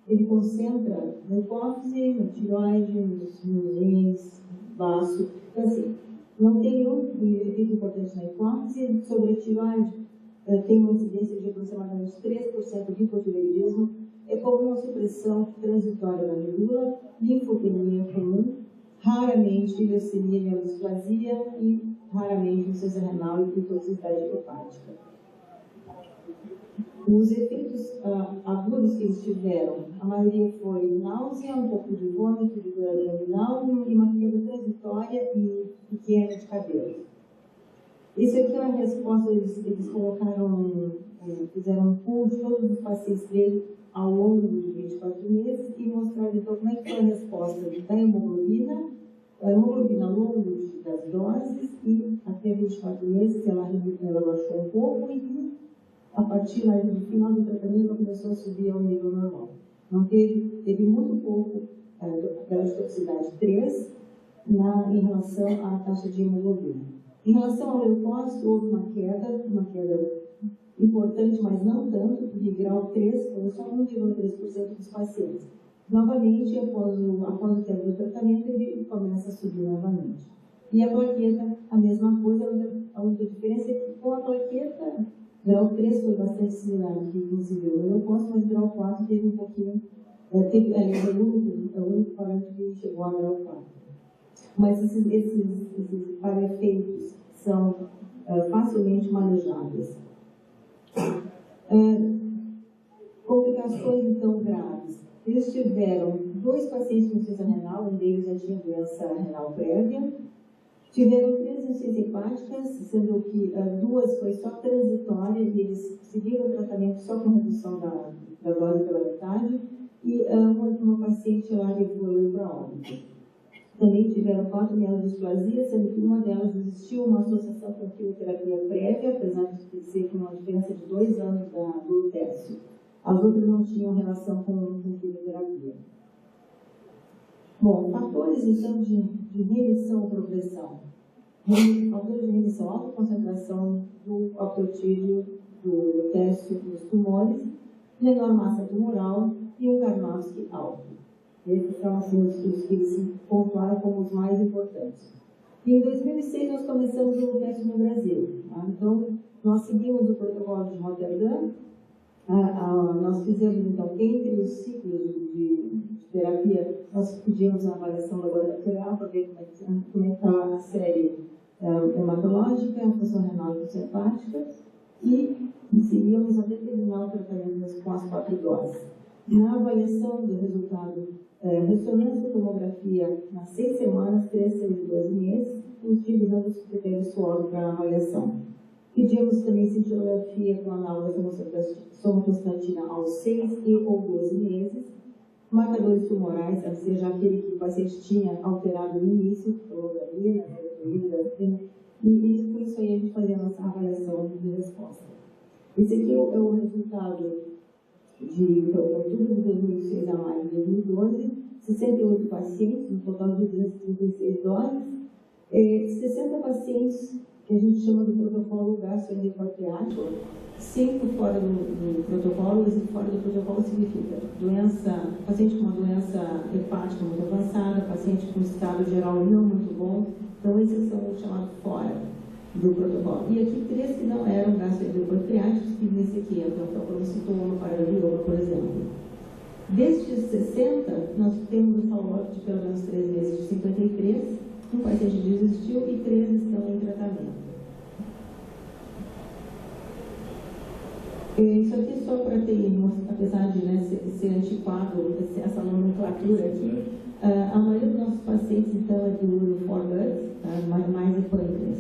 ele concentra na hipófise, na tireoide, nos rins, baço. Então, assim, não tem nenhum efeito importante na hipófise. Sobre a tireoide, tem uma incidência de aproximadamente 3% de hipotireoidismo. É comum a supressão transitória da medula, linfopenia comum, raramente leucemia e neodisplasia e raramente insuficiência renal e toxicidade hepática. Os efeitos agudos que eles tiveram, a maioria foi náusea, um pouco de vômito, de dor abdominal e uma queda transitória e pequena de cabelo. Isso aqui é uma resposta, eles colocaram, fizeram um pool de todos os pacientes dele ao longo de 24 meses e mostraram então como é que foi a resposta da hemoglobina ao longo das doses e até 24 meses ela baixou um pouco e a partir do final do tratamento ela começou a subir ao nível normal. Não teve muito pouco pela toxicidade 3 em relação à taxa de hemoglobina. Em relação ao leucócito, houve uma queda importante, mas não tanto, de grau 3, foi só 1,3% dos pacientes. Novamente, após o tempo do tratamento, ele começa a subir novamente. E a plaqueta, a mesma coisa, a única diferença é que com a plaqueta, grau 3 foi bastante similar ao que conseguiu no leucócito, mas grau 4 teve um pouquinho, é o único parâmetro que chegou a grau 4. Mas esses para-efeitos são facilmente manejáveis. Complicações, então, graves. Eles tiveram 2 pacientes com insuficiência renal, um deles já tinha doença renal prévia. Tiveram 3 insuficiências hepáticas, sendo que 2 foi só transitória e eles seguiram o tratamento só com redução da dose pela metade. E uma paciente lá evoluiu para óbito. Também tiveram 4 mielodisplasias, sendo que uma delas existiu uma associação com quimioterapia prévia, apesar de ser com uma diferença de 2 anos do teste. As outras não tinham relação com quimioterapia. Bom, fatores então de remissão ou progressão. Fatores de remissão, alta concentração do apoptídeo do teste dos tumores, menor massa tumoral e um Karnofsky alto. Esses são assim, os que se pontuaram como os mais importantes. E em 2006 nós começamos o teste no Brasil. Tá? Então, nós seguimos o protocolo de Rotterdam. Nós fizemos, então, entre os ciclos de terapia, nós pedimos uma avaliação laboratorial para ver como é que está a série hematológica, a função renal e hepática, e seguimos a determinar o tratamento com as 4 doses. Na avaliação do resultado, ressonância e tomografia nas 6 semanas, 3, 6 e 12 meses, utilizando os critérios SWOG para avaliação. Pedimos também cintilografia com análogas somatostatina aos 6 e ou 12 meses, marcadores tumorais, ou seja, aquele que o paciente tinha alterado no início, hemoglobina, e por isso aí a gente fazia a nossa avaliação de resposta. Esse aqui é o resultado de outubro de 2006 a maio de 2012, 68 pacientes, no total de 236 doses, 60 pacientes que a gente chama do protocolo gastroendopatriático, 5 fora do protocolo. Esse fora do protocolo significa paciente com uma doença hepática muito avançada, paciente com estado geral não muito bom. Então, esses são os chamados fora do protocolo. E aqui 3 que não eram gastroendopatriáticos, que nesse aqui entram procromocitoma, paralioma, por exemplo. Destes 60, nós temos um follow-up de pelo menos 3 meses de 53, um paciente desistiu e 3 estão em tratamento. Isso aqui só para ter, apesar de ser antiquado, essa nomenclatura aqui, a maioria dos nossos pacientes, então, é do 4-Buds, mais de pâncreas.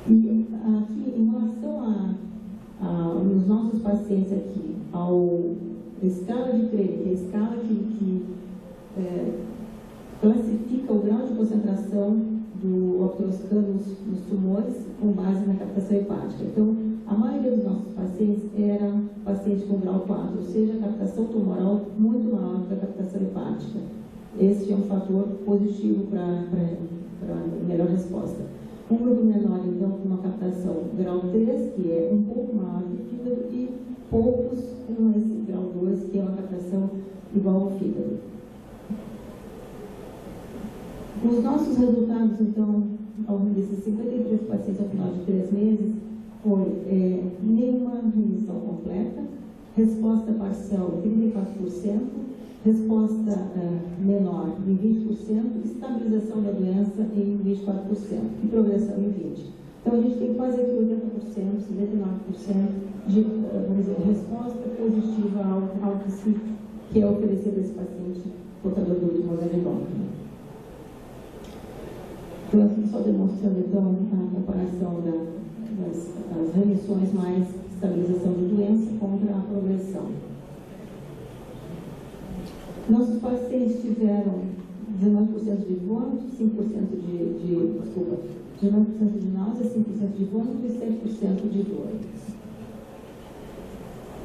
E aqui, em relação nos nossos pacientes aqui, a escala de Crane, que é a escala que classifica o grau de concentração do optroscan nos tumores com base na captação hepática. Então, a maioria dos nossos pacientes era paciente com grau 4, ou seja, a captação tumoral muito maior do que a captação hepática. Esse é um fator positivo para melhor resposta. Um grupo menor, então, com uma captação grau 3, que é um pouco maior que fígado, e poucos com esse grau 2, que é uma captação igual ao fígado. Os nossos resultados, então, ao desses 53 pacientes ao final de 3 meses, foi nenhuma remissão completa, resposta parcial 34%, resposta menor em 20%, estabilização da doença em 24% e progressão em 20%. Então, a gente tem quase aqui 80%, 79% de resposta positiva ao que é oferecido a esse paciente portador do tumor endócrino. Então, aqui só demonstrando, então, a comparação das remissões mais estabilização de doença contra a progressão. Nossos pacientes tiveram 19% de vômito, 5% de 19% de náusea, 5% de vômito e 7% de dor.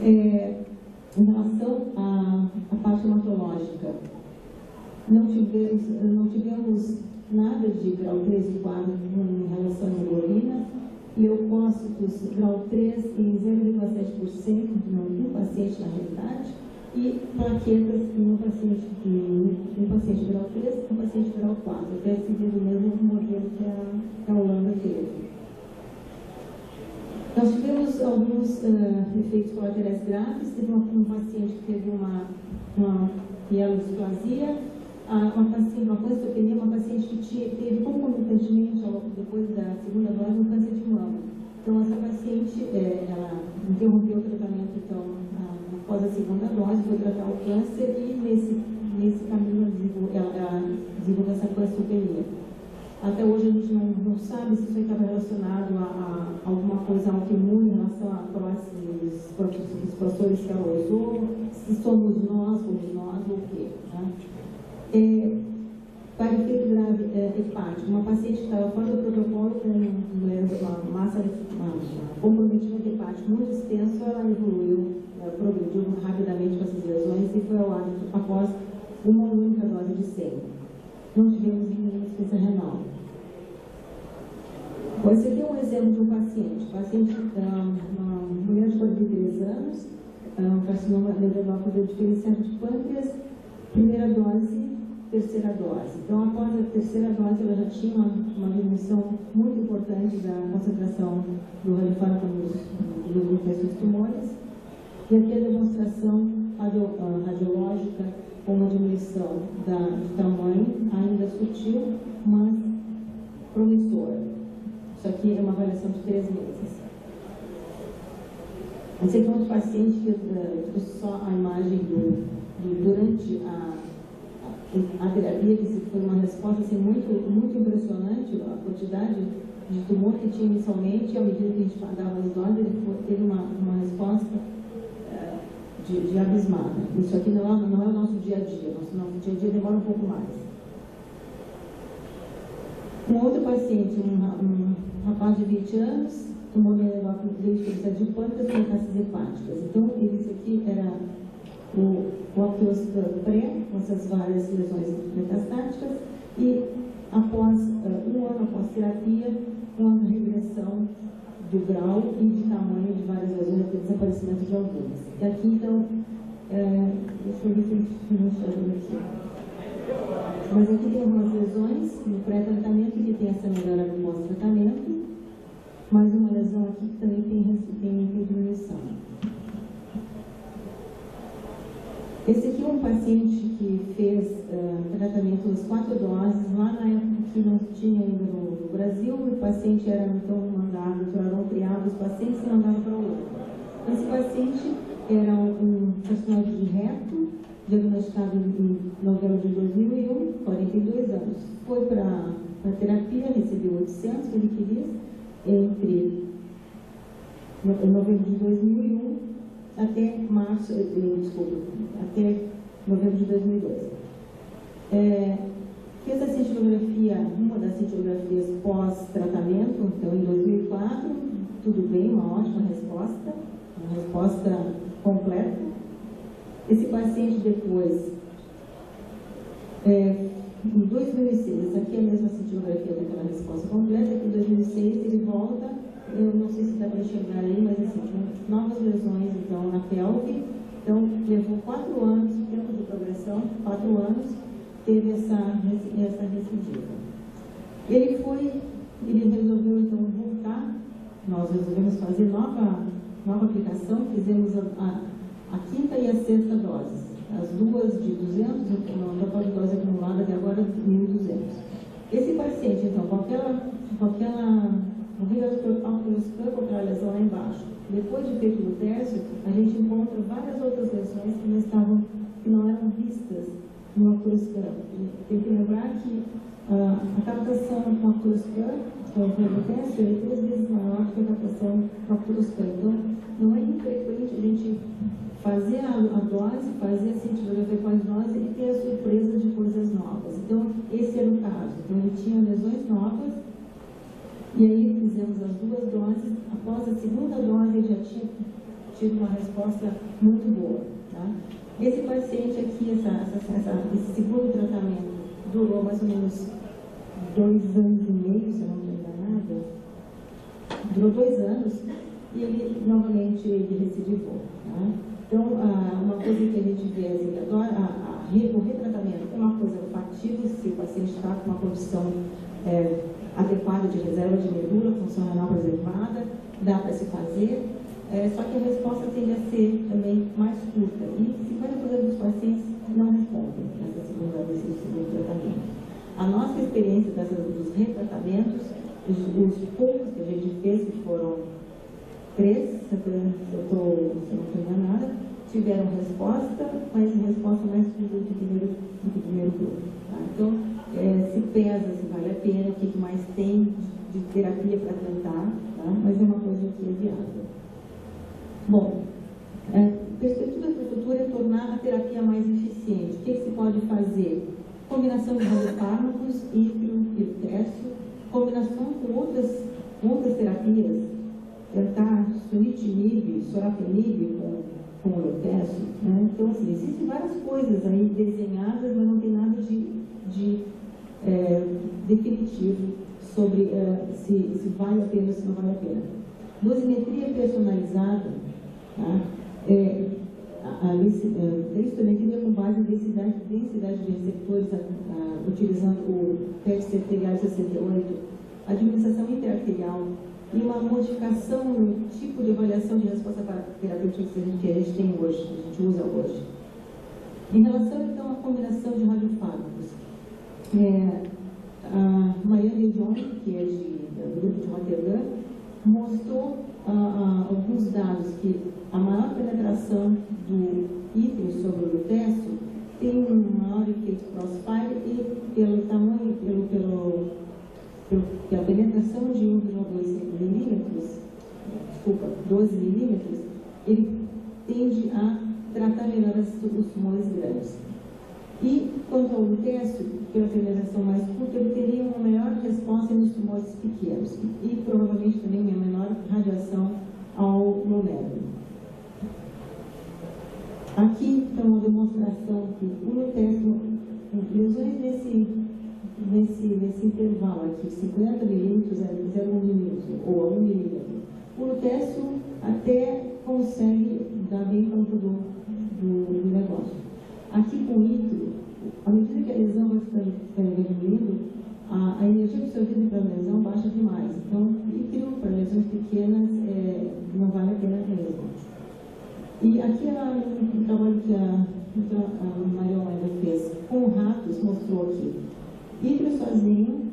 Em relação à parte hematológica, não tivemos nada de grau 3 e 4 em relação à hemoglobina, leucócitos grau 3 em 0,7% em um paciente na realidade, e plaquetas em um paciente grau 3 e um paciente grau 4, até seguindo o mesmo modelo que a Holanda teve. Nós tivemos alguns efeitos colaterais graves. Teve um paciente que teve uma mielodisplasia, uma panstopenia, uma paciente que teve concomitantemente, depois da segunda dose, um câncer de mama. Então, essa paciente, ela interrompeu o tratamento, então, após a segunda dose, foi tratar o câncer e, nesse caminho, ela desenvolveu essa panstopenia. Até hoje, a gente não sabe se isso estava relacionado a alguma coisa autoimune em relação a próximos expansores que ela usou, se somos nós ou o quê, né? Para efeito grave hepático, uma paciente que estava fora do protocolo com uma massa de comprometimento hepático muito extenso, ela evoluiu, progrediu rapidamente com essas lesões e foi ao óbito após uma única dose de sangue. Não tivemos nenhuma insuficiência renal. Esse aqui é um exemplo de um paciente, uma mulher de 43 anos, carcinoma neurológico diferenciado de pâncreas, primeira dose, terceira dose. Então, após a terceira dose, ela já tinha uma diminuição muito importante da concentração do radiofármaco nos tumores. E aqui a demonstração radiológica com uma diminuição de tamanho, ainda sutil, mas promissora. Isso aqui é uma avaliação de 3 meses. Esse aqui é um paciente que trouxe só a imagem durante a terapia, que foi uma resposta assim, muito impressionante, a quantidade de tumor que tinha inicialmente, e à medida que a gente dava as doses, ele teve uma resposta de abismada. Isso aqui não é o nosso dia a dia, nosso dia a dia demora um pouco mais. Um outro paciente, um rapaz de 20 anos, tumor neurológico de pâncreas e metástases hepáticas. Então, esse aqui era o apteoscano pré, com essas várias lesões metastáticas, e após um ano após terapia, uma regressão do grau e de tamanho de várias lesões, até desaparecimento de algumas. E aqui, então, deixa eu ver se a gente não chama aqui. Mas aqui tem algumas lesões no pré-tratamento que tem essa melhora no pós-tratamento, mais uma lesão aqui que também tem diminuição. Esse aqui é um paciente que fez tratamento das 4 doses, lá na época que não tinha ainda no Brasil, o paciente era então mandado, eram criados os pacientes e mandavam para o outro. Esse paciente era um carcinoma de reto, diagnosticado em novembro de 2001, 42 anos. Foi para a terapia, recebeu 800 miliquiris entre novembro de 2001 até até novembro de 2002. Fez a cintilografia, uma das cintilografias pós-tratamento, então em 2004, tudo bem, uma ótima resposta, uma resposta completa. Esse paciente depois, em 2006, essa aqui é a mesma cintilografia daquela resposta completa, que em 2006 ele volta eu não sei se dá para enxergar aí, mas assim, novas lesões então na pelve. Então, levou 4 anos, tempo de progressão, 4 anos, teve essa recidiva. Ele resolveu então voltar, nós resolvemos fazer nova aplicação, fizemos a quinta e a sexta doses, as duas de 200, no total de dose acumulada até agora 1.200. Esse paciente, então, com aquela arterioscópio para a lesão lá embaixo, depois de feito o teste, a gente encontra várias outras lesões que não eram vistas no arterioscópio. Tem que lembrar que a captação com o arterioscópio, com o teste, é 3 vezes maior que a captação com o arterioscópio. Então, não é infrequente a gente fazer a dose, fazer a cintilografia com as doses e ter a surpresa de coisas novas. Então, esse era o caso. Então, ele tinha lesões novas, e aí fizemos as 2 doses. Após a segunda dose, ele já tinha tido uma resposta muito boa. Tá? Esse paciente aqui, esse segundo tratamento, durou mais ou menos 2 anos e meio, se eu não me engano nada. Durou 2 anos e ele novamente recidivou. Tá? Então, uma coisa que a gente vê, assim, o retratamento é uma coisa factível se o paciente está com uma condição adequada de reserva de medula, função renal preservada, dá para se fazer, só que a resposta tende a ser também mais curta. E 50% dos pacientes não respondem nesse segundo tratamento. A nossa experiência dos retratamentos, os poucos que a gente fez, que foram 3, se eu não estou enganada, tiveram resposta, mas resposta mais curta do que o primeiro grupo. Tá? Então, se pesa, se vale a pena, o que mais tem de terapia para tentar, tá? Mas é uma coisa que é viável. Bom, a perspectiva para o futuro é tornar a terapia mais eficiente. O que se pode fazer? Combinação de radiofármacos, ítrio e tércio, combinação com outras terapias, tentar sunitinib, sorafenib com o lutésio, né? Então, assim, existem várias coisas aí desenhadas, mas não tem nada de definitivo sobre se vale a pena ou se não vale a pena. Dosimetria personalizada, tá? A densitometria com base em densidade de receptores, utilizando o PET-CT 68, administração interarterial e uma modificação no tipo de avaliação de resposta terapêutica que a gente tem hoje, que a gente usa hoje. Em relação, então, à combinação de radiofármacos, a Marianne John, que é do grupo de Rotterdam, mostrou alguns dados que a maior penetração do ítrio sobre o lutésio tem um maior efeito crossfire e pelo tamanho, pela penetração de 1,2 milímetros, 12 milímetros, ele tende a tratar melhor os tumores grandes. E quanto ao lutésio, pela penetração mais curta, ele teria uma melhor resposta nos tumores pequenos e provavelmente também uma menor radiação ao glomérulo. Aqui está uma demonstração que o lutésio, lesões nesse intervalo aqui, 50 milímetros a 0,1 milímetro ou a 1 milímetro, o lutésio até consegue dar bem conta do negócio. Aqui com o ítrio, à medida que a lesão vai ficando diminuindo, a energia absorvida pela lesão baixa demais. Então, ítrio para lesões pequenas não vale a pena mesmo. E aqui o trabalho que a Marion ainda fez com ratos mostrou aqui. Ítrio sozinho